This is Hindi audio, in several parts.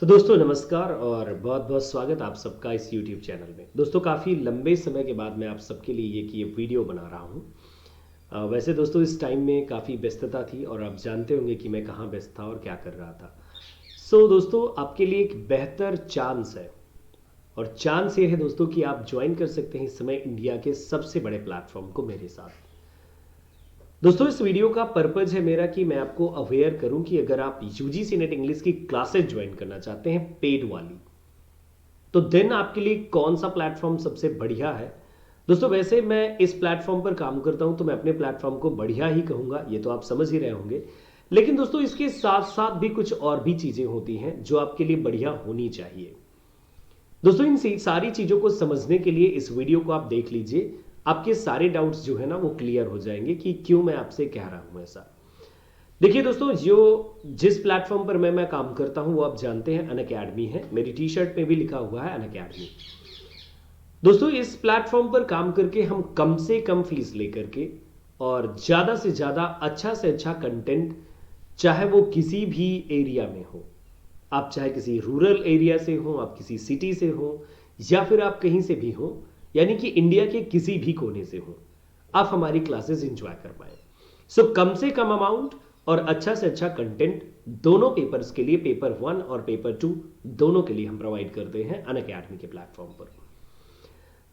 तो दोस्तों नमस्कार और बहुत बहुत स्वागत आप सबका इस YouTube चैनल में। दोस्तों काफ़ी लंबे समय के बाद मैं आप सबके लिए ये वीडियो बना रहा हूँ। वैसे दोस्तों इस टाइम में काफ़ी व्यस्तता थी और आप जानते होंगे कि मैं कहाँ व्यस्त था और क्या कर रहा था। दोस्तों आपके लिए एक बेहतर चांस है और चांस ये है दोस्तों कि आप ज्वाइन कर सकते हैं इस समय इंडिया के सबसे बड़े प्लेटफॉर्म को मेरे साथ। दोस्तों इस वीडियो का पर्पज है मेरा कि मैं आपको अवेयर करूं कि अगर आप यूजीसी नेट इंग्लिश की क्लासेस ज्वाइन करना चाहते हैं पेड वाली, तो देन आपके लिए कौन सा प्लेटफॉर्म सबसे बढ़िया है। दोस्तों वैसे मैं इस प्लेटफॉर्म पर काम करता हूं तो मैं अपने प्लेटफॉर्म को बढ़िया ही कहूंगा, ये तो आप समझ ही रहे होंगे। लेकिन दोस्तों इसके साथ साथ भी कुछ और भी चीजें होती हैं जो आपके लिए बढ़िया होनी चाहिए। दोस्तों इन सारी चीजों को समझने के लिए इस वीडियो को आप देख लीजिए, आपके सारे डाउट्स जो है ना वो क्लियर हो जाएंगे कि क्यों मैं आपसे कह रहा हूं ऐसा। देखिए दोस्तों जिस प्लेटफॉर्म पर मैं काम करता हूं वो आप जानते हैं अनअकैडमी है। मेरी टी शर्ट में भी लिखा हुआ है अनअकैडमी। दोस्तों इस प्लेटफॉर्म पर काम करके हम कम से कम फीस लेकर के और ज्यादा से ज्यादा अच्छा से अच्छा कंटेंट, चाहे वो किसी भी एरिया में हो, आप चाहे किसी रूरल एरिया से हो, आप किसी सिटी से हो, या फिर आप कहीं से भी हो, यानी कि इंडिया के किसी भी कोने से हो, आप हमारी क्लासेस एंजॉय कर पाए। कम से कम अमाउंट और अच्छा से अच्छा कंटेंट दोनों पेपर्स के लिए, पेपर 1 और पेपर 2 दोनों के लिए हम प्रोवाइड करते हैं अनअकैडमी के प्लेटफॉर्म पर।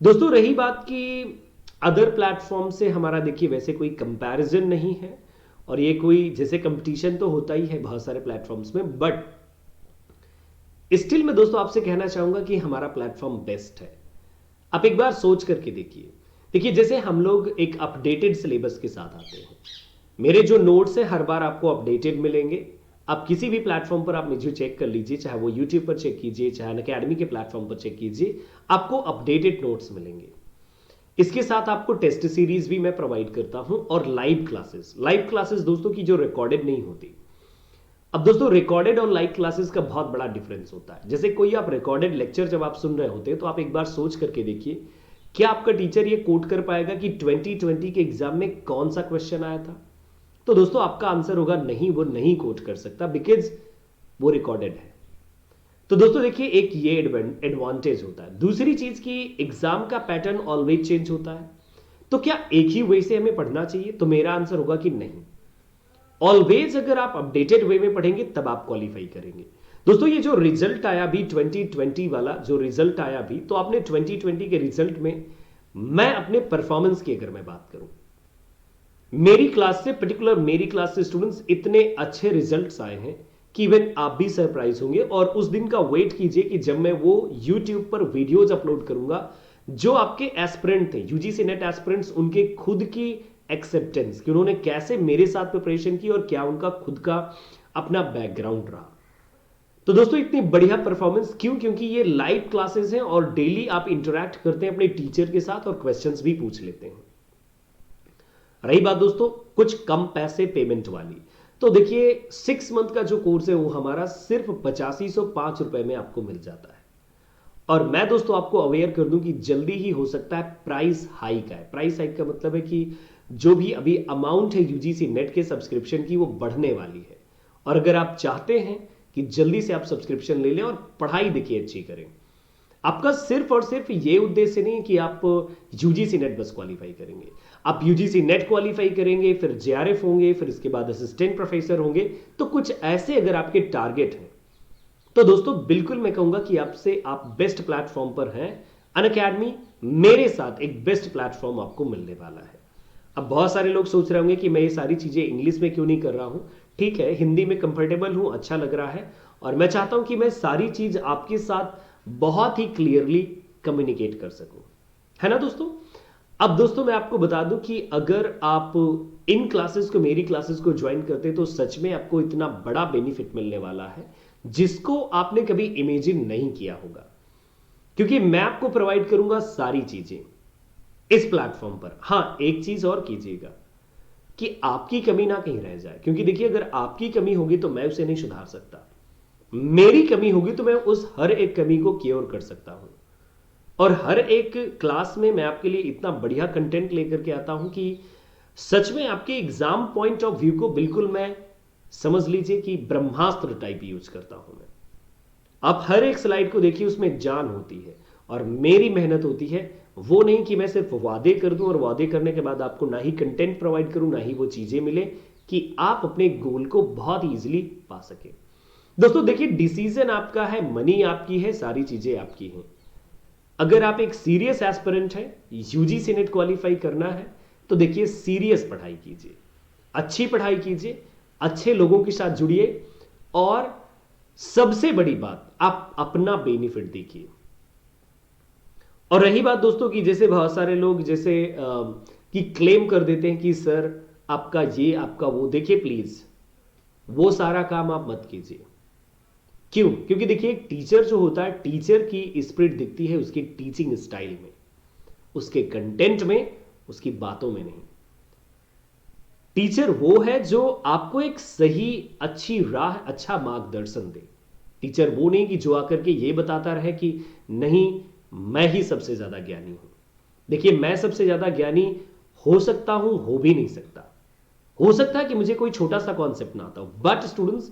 दोस्तों रही बात कि अदर प्लेटफॉर्म से हमारा, देखिए वैसे कोई कंपैरिजन नहीं है और ये कोई, जैसे कंपटीशन तो होता ही है बहुत सारे प्लेटफॉर्म्स में, बट स्टिल मैं दोस्तों आपसे कहना चाहूंगा कि हमारा प्लेटफॉर्म बेस्ट है। आप एक बार सोच करके देखिए जैसे हम लोग एक अपडेटेड सिलेबस के साथ आते हैं। मेरे जो नोट्स हैं हर बार आपको अपडेटेड मिलेंगे। आप किसी भी प्लेटफॉर्म पर आप मुझे चेक कर लीजिए, चाहे वो यूट्यूब पर चेक कीजिए, चाहे अनअकैडमी के प्लेटफॉर्म पर चेक कीजिए, आपको अपडेटेड नोट्स मिलेंगे। इसके साथ आपको टेस्ट सीरीज भी मैं प्रोवाइड करता हूं और लाइव क्लासेस दोस्तों की जो रिकॉर्डेड नहीं होती। अब दोस्तों रिकॉर्डेड और लाइव क्लासेस का बहुत बड़ा डिफरेंस होता है। जैसे कोई आप रिकॉर्डेड लेक्चर जब आप सुन रहे होते हैं तो आप एक बार सोच करके देखिए, क्या आपका टीचर ये कोट कर पाएगा कि 2020 के एग्जाम में कौन सा क्वेश्चन आया था? तो दोस्तों आपका आंसर होगा नहीं, वो नहीं कोट कर सकता, बिकॉज वो रिकॉर्डेड है। तो दोस्तों देखिए एक ये एडवांटेज होता है। दूसरी चीज की एग्जाम का पैटर्न ऑलवेज चेंज होता है। तो क्या एक ही वे से हमें पढ़ना चाहिए? तो मेरा आंसर होगा कि नहीं। ऑलवेज अगर आप अपडेटेड वे में पढ़ेंगे तब आप क्वालिफाई करेंगे। दोस्तों ये जो रिजल्ट आया भी 2020 वाला जो रिजल्ट आया भी, तो आपने 2020 के रिजल्ट में, मैं अपने परफॉर्मेंस की अगर मैं बात करूं, मेरी क्लास से, पर्टिकुलर मेरी क्लास से स्टूडेंट्स इतने अच्छे रिजल्ट्स आए हैं कि इवन आप भी सरप्राइज होंगे। और उस दिन का वेट कीजिए कि जब मैं वो यूट्यूब पर वीडियोज अपलोड करूंगा, जो आपके एस्पिरेंट थे, यूजीसी नेट एस्पिरेंट्स, उनके खुद की एक्सेप्टेंस कि उन्होंने कैसे मेरे साथ प्रिपरेशन की और क्या उनका खुद का अपना बैकग्राउंड रहा। तो दोस्तों इतनी बढ़िया परफॉर्मेंस क्यों? क्योंकि ये लाइव क्लासेस हैं और डेली आप इंटरैक्ट करते हैं अपने टीचर के साथ और क्वेश्चंस भी पूछ लेते हैं। रही बात दोस्तों कुछ कम पैसे पेमेंट वाली, तो देखिए 6 मंथ का जो कोर्स है वो हमारा सिर्फ 8505 रुपए में आपको मिल जाता है। और मैं दोस्तों आपको अवेयर कर दूं कि जल्दी ही हो सकता है प्राइस हाइक है। प्राइस हाइक का मतलब है कि जो भी अभी अमाउंट है यूजीसी नेट के सब्सक्रिप्शन की वो बढ़ने वाली है। और अगर आप चाहते हैं कि जल्दी से आप सब्सक्रिप्शन ले लें और पढ़ाई देखिए अच्छी करें, आपका सिर्फ और सिर्फ ये उद्देश्य नहीं कि आप यूजीसी नेट बस क्वालिफाई करेंगे। आप यूजीसी नेट क्वालिफाई करेंगे, फिर जेआरएफ होंगे, फिर इसके बाद असिस्टेंट प्रोफेसर होंगे। तो कुछ ऐसे अगर आपके टारगेट हैं तो दोस्तों बिल्कुल मैं कहूंगा कि आपसे आप बेस्ट प्लेटफॉर्म पर हैं। अनअकैडमी मेरे साथ एक बेस्ट प्लेटफॉर्म आपको मिलने वाला है। अब बहुत सारे लोग सोच रहे होंगे कि मैं ये सारी चीजें इंग्लिश में क्यों नहीं कर रहा हूं। ठीक है, हिंदी में कंफर्टेबल हूं, अच्छा लग रहा है और मैं चाहता हूं कि मैं सारी चीज आपके साथ बहुत ही क्लियरली कम्युनिकेट कर सकूं, है ना दोस्तों। अब दोस्तों मैं आपको बता दूं कि अगर आप इन क्लासेस को, मेरी क्लासेस को ज्वाइन करते हैं तो सच में आपको इतना बड़ा बेनिफिट मिलने वाला है जिसको आपने कभी इमेजिन नहीं किया होगा। क्योंकि मैं आपको प्रोवाइड करूंगा सारी चीजें इस प्लेटफॉर्म पर। हां एक चीज और कीजिएगा कि आपकी कमी ना कहीं रह जाए, क्योंकि देखिए अगर आपकी कमी होगी तो मैं उसे नहीं सुधार सकता, मेरी कमी होगी तो मैं उस हर एक कमी को क्योर कर सकता हूं। और हर एक क्लास में मैं आपके लिए इतना बढ़िया कंटेंट लेकर के आता हूं कि सच में आपके एग्जाम पॉइंट ऑफ व्यू को बिल्कुल मैं, समझ लीजिए कि ब्रह्मास्त्र टाइप यूज करता हूं मैं। आप हर एक स्लाइड को देखिए, उसमें जान होती है और मेरी मेहनत होती है। वो नहीं कि मैं सिर्फ वादे कर दूं और वादे करने के बाद आपको ना ही कंटेंट प्रोवाइड करूं, ना ही वो चीजें मिले कि आप अपने गोल को बहुत इजीली पा सके। दोस्तों देखिए, डिसीजन आपका है, मनी आपकी है, सारी चीजें आपकी हैं। अगर आप एक सीरियस एस्पिरेंट है, यूजीसी नेट क्वालिफाई करना है, तो देखिए सीरियस पढ़ाई कीजिए, अच्छी पढ़ाई कीजिए, अच्छे लोगों के साथ जुड़िए और सबसे बड़ी बात, आप अपना बेनिफिट देखिए। और रही बात दोस्तों की, जैसे बहुत सारे लोग जैसे कि क्लेम कर देते हैं कि सर आपका ये आपका वो, देखिए प्लीज वो सारा काम आप मत कीजिए। क्यों? क्योंकि देखिए एक टीचर जो होता है, टीचर की स्पिरिट दिखती है उसकी टीचिंग स्टाइल में, उसके कंटेंट में, उसकी बातों में नहीं। टीचर वो है जो आपको एक सही अच्छी राह, अच्छा मार्गदर्शन दे। टीचर वो नहीं कि जो आकर के ये बताता रहे कि नहीं मैं ही सबसे ज्यादा ज्ञानी हूं। देखिए मैं सबसे ज्यादा ज्ञानी हो सकता हूं, हो भी नहीं सकता। हो सकता है कि मुझे कोई छोटा सा कॉन्सेप्ट ना आता हो, बट स्टूडेंट्स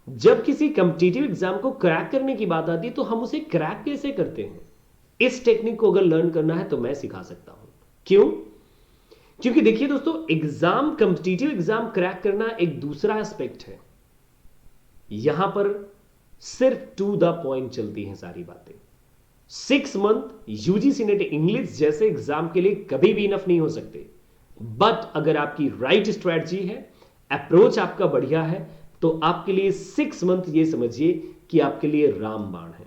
जब किसी कॉम्पिटिटिव एग्जाम को क्रैक करने की बात आती है तो हम उसे क्रैक कैसे करते हैं, इस टेक्निक को अगर लर्न करना है तो मैं सिखा सकता हूं। क्यों? क्योंकि देखिए दोस्तों, एग्जाम, कॉम्पिटिटिव एग्जाम क्रैक करना एक दूसरा एस्पेक्ट है। यहां पर सिर्फ टू द पॉइंट चलती हैं सारी बातें। 6 मंथ यूजीसी नेट इंग्लिश जैसे एग्जाम के लिए कभी भी इनफ नहीं हो सकते, बट अगर आपकी राइट स्ट्रेटजी है, अप्रोच आपका बढ़िया है, तो आपके लिए 6 मंथ ये समझिए कि आपके लिए रामबाण है।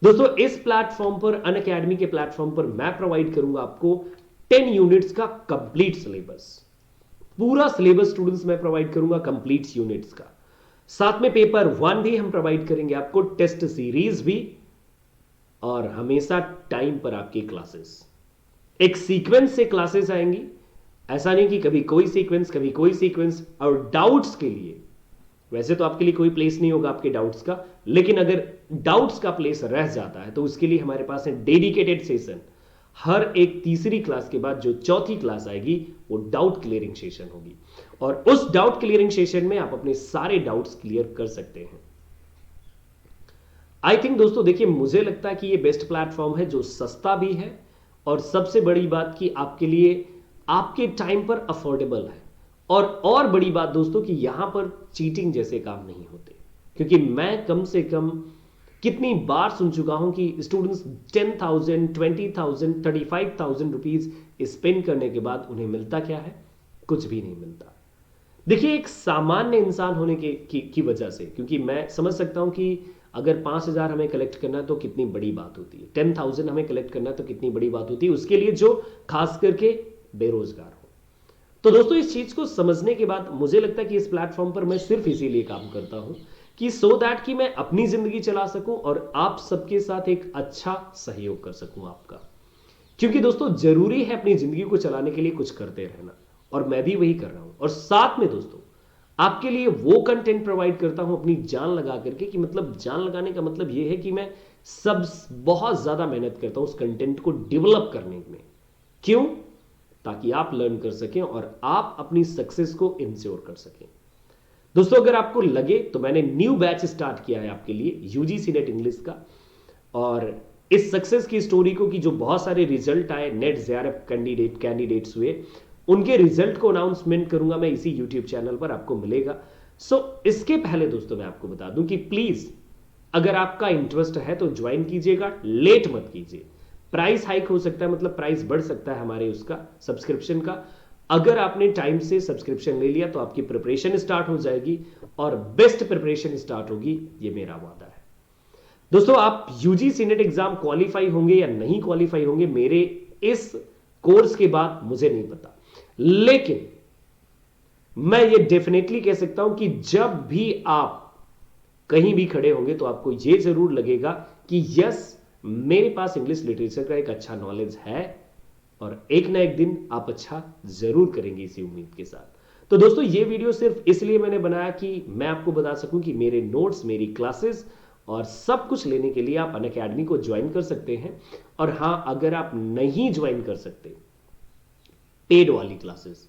दोस्तों इस प्लेटफॉर्म पर, अनअकैडमी के प्लेटफॉर्म पर मैं प्रोवाइड करूंगा आपको 10 यूनिट्स का कंप्लीट सिलेबस। पूरा सिलेबस स्टूडेंट्स मैं प्रोवाइड करूंगा कंप्लीट यूनिट्स का। साथ में पेपर 1 भी हम प्रोवाइड करेंगे आपको, टेस्ट सीरीज भी, और हमेशा टाइम पर आपकी क्लासेस, एक सीक्वेंस से क्लासेस आएंगी। ऐसा नहीं कि कभी कोई सीक्वेंस, कभी कोई सीक्वेंस। और डाउट्स के लिए, वैसे तो आपके लिए कोई प्लेस नहीं होगा आपके डाउट्स का, लेकिन अगर डाउट्स का प्लेस रह जाता है तो उसके लिए हमारे पास है डेडिकेटेड सेशन। हर एक तीसरी क्लास के बाद जो चौथी क्लास आएगी वो डाउट क्लियरिंग सेशन होगी, और उस डाउट क्लियरिंग सेशन में आप अपने सारे डाउट्स क्लियर कर सकते हैं। आई थिंक दोस्तों देखिए, मुझे लगता है कि ये बेस्ट प्लेटफॉर्म है जो सस्ता भी है, और सबसे बड़ी बात कि आपके लिए आपके टाइम पर अफोर्डेबल है। और बड़ी बात दोस्तों कि यहां पर चीटिंग जैसे काम नहीं होते, क्योंकि मैं कम से कम कितनी बार सुन चुका हूं कि स्टूडेंट्स 10,000, 20,000, 35,000 रुपीज स्पेंड करने के बाद उन्हें मिलता क्या है? कुछ भी नहीं मिलता। देखिए एक सामान्य इंसान होने की वजह से, क्योंकि मैं समझ सकता हूं कि अगर 5,000 हमें कलेक्ट करना है तो कितनी बड़ी बात होती है, 10,000 हमें कलेक्ट करना है तो कितनी बड़ी बात होती है, उसके लिए जो खास करके बेरोजगार हो। तो दोस्तों इस चीज को समझने के बाद मुझे लगता है कि इस प्लेटफॉर्म पर मैं सिर्फ इसीलिए काम करता हूं कि सो दैट कि मैं अपनी जिंदगी चला सकूं और आप सबके साथ एक अच्छा सहयोग कर सकूं आपका। क्योंकि दोस्तों जरूरी है अपनी जिंदगी को चलाने के लिए कुछ करते रहना, और मैं भी वही कर रहा हूं। और साथ में दोस्तों आपके लिए वो कंटेंट प्रोवाइड करता हूं अपनी जान लगा करके, कि मतलब जान लगाने का मतलब ये है कि मैं सब बहुत ज्यादा मेहनत करता हूं उस कंटेंट को डेवलप करने में। क्यों? ताकि आप लर्न कर सकें और आप अपनी सक्सेस को इंश्योर कर सकें। दोस्तों अगर आपको लगे तो मैंने न्यू बैच स्टार्ट किया है आपके लिए यूजीसी नेट इंग्लिश का, और इस सक्सेस की स्टोरी को, कि जो बहुत सारे रिजल्ट आए, नेट जेआरएफ कैंडिडेट्स हुए, उनके रिजल्ट को अनाउंसमेंट करूंगा मैं इसी यूट्यूब चैनल पर, आपको मिलेगा। इसके पहले दोस्तों मैं आपको बता दूं कि प्लीज अगर आपका इंटरेस्ट है तो ज्वाइन कीजिएगा, लेट मत कीजिए। प्राइस हाइक हो सकता है, मतलब प्राइस बढ़ सकता है हमारे उसका सब्सक्रिप्शन का। अगर आपने टाइम से सब्सक्रिप्शन ले लिया तो आपकी प्रिपरेशन स्टार्ट हो जाएगी, और बेस्ट प्रिपरेशन स्टार्ट होगी, ये मेरा वादा है। दोस्तों आप यूजीसी नेट एग्जाम क्वालिफाई होंगे या नहीं क्वालिफाई होंगे मेरे इस कोर्स के बाद मुझे नहीं पता, लेकिन मैं ये डेफिनेटली कह सकता हूं कि जब भी आप कहीं भी खड़े होंगे तो आपको यह जरूर लगेगा कि यस, मेरे पास इंग्लिश लिटरेचर का एक अच्छा नॉलेज है, और एक ना एक दिन आप अच्छा जरूर करेंगे इसी उम्मीद के साथ। तो दोस्तों ये वीडियो सिर्फ इसलिए मैंने बनाया कि मैं आपको बता सकूं कि मेरे नोट्स, मेरी क्लासेस और सब कुछ लेने के लिए आप अनअकैडमी को ज्वाइन कर सकते हैं। और हां, अगर आप नहीं ज्वाइन कर सकते पेड वाली क्लासेस,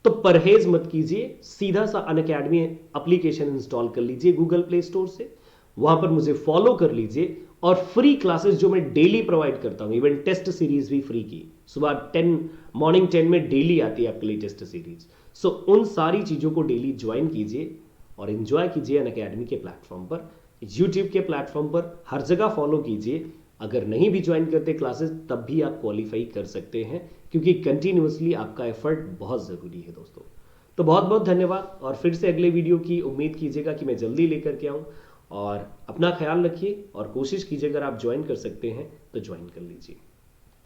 तो परहेज मत कीजिए, सीधा सा अनअकैडमी एप्लीकेशन इंस्टॉल कर लीजिए गूगल प्ले स्टोर से, वहां पर मुझे फॉलो कर लीजिए और फ्री क्लासेस जो मैं डेली प्रोवाइड करता हूं, इवन टेस्ट सीरीज भी फ्री की, सुबह 10 मॉर्निंग 10 में डेली आती है आपके लिए टेस्ट सीरीज। सो उन सारी चीज़ों को डेली ज्वाइन कीजिए और एंजॉय कीजिए अनअकैडमी के प्लेटफॉर्म पर, यूट्यूब के प्लेटफॉर्म पर, हर जगह फॉलो कीजिए। अगर नहीं भी ज्वाइन करते क्लासेस तब भी आप क्वालिफाई कर सकते हैं, क्योंकि कंटिन्यूसली आपका एफर्ट बहुत ज़रूरी है दोस्तों। तो बहुत बहुत धन्यवाद, और फिर से अगले वीडियो की उम्मीद कीजिएगा कि मैं जल्दी लेकर के आऊँ। और अपना ख्याल रखिए और कोशिश कीजिए अगर आप ज्वाइन कर सकते हैं तो ज्वाइन कर लीजिए।